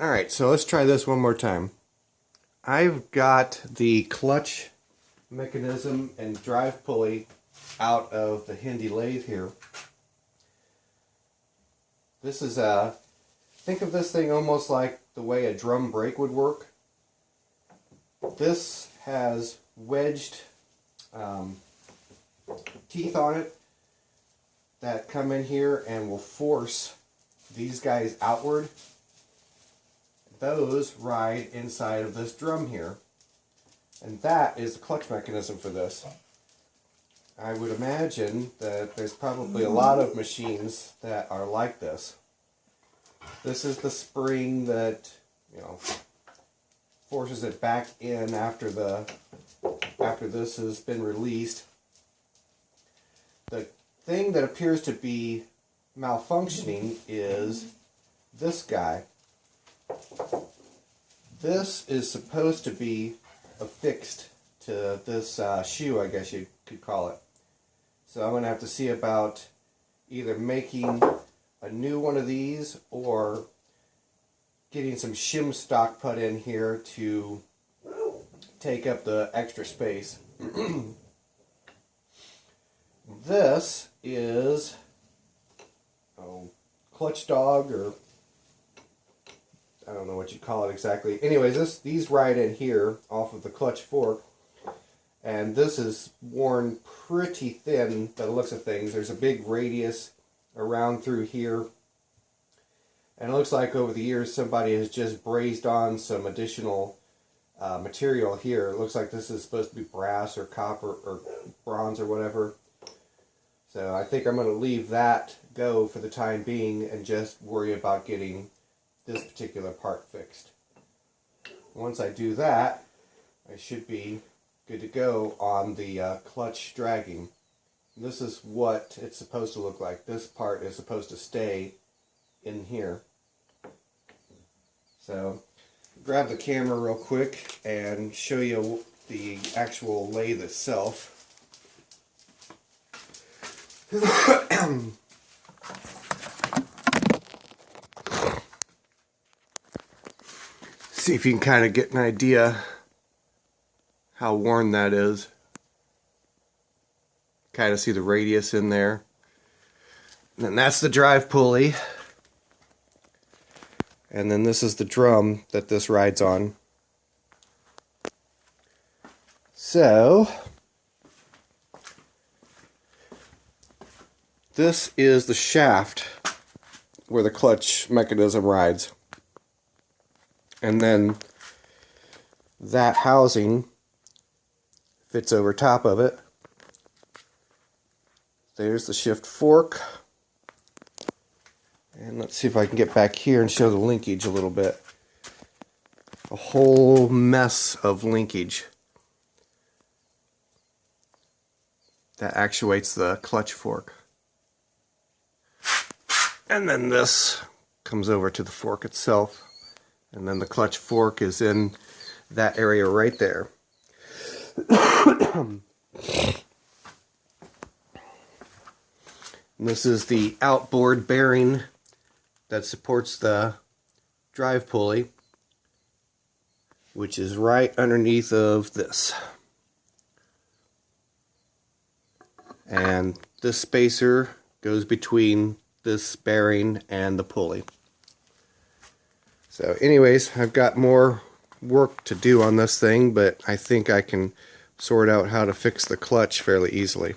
Alright, so let's try this one more time. I've got the clutch mechanism and drive pulley out of the Hendey lathe here. This is think of this thing almost like the way a drum brake would work. This has wedged teeth on it that come in here and will force these guys outward. Those ride inside of this drum here, and that is the clutch mechanism for this. I would imagine that there's probably a lot of machines that are like this. This is the spring that, you know, forces it back in after this has been released. The thing that appears to be malfunctioning is this guy. This is supposed to be affixed to this shoe, I guess you could call it. So I'm going to have to see about either making a new one of these or getting some shim stock put in here to take up the extra space. This is clutch dog, or I don't know what you call it exactly. Anyways, these ride in here off of the clutch fork, and this is worn pretty thin by the looks of things. There's a big radius around through here, and it looks like over the years somebody has just brazed on some additional material here. It looks like this is supposed to be brass or copper or bronze or whatever. So I think I'm going to leave that go for the time being and just worry about getting this particular part fixed. Once I do that, I should be good to go on the clutch dragging. This is what it's supposed to look like. This part is supposed to stay in here. So grab the camera real quick and show you the actual lathe itself. See if you can kind of get an idea how worn that is. Kind of see the radius in there. And then that's the drive pulley. And then this is the drum that this rides on. So this is the shaft where the clutch mechanism rides. And then that housing fits over top of it. There's the shift fork. And let's see if I can get back here and show the linkage a little bit. A whole mess of linkage that actuates the clutch fork. And then this comes over to the fork itself. And then the clutch fork is in that area right there. This is the outboard bearing that supports the drive pulley, which is right underneath of this. And this spacer goes between this bearing and the pulley. So anyways, I've got more work to do on this thing, but I think I can sort out how to fix the clutch fairly easily.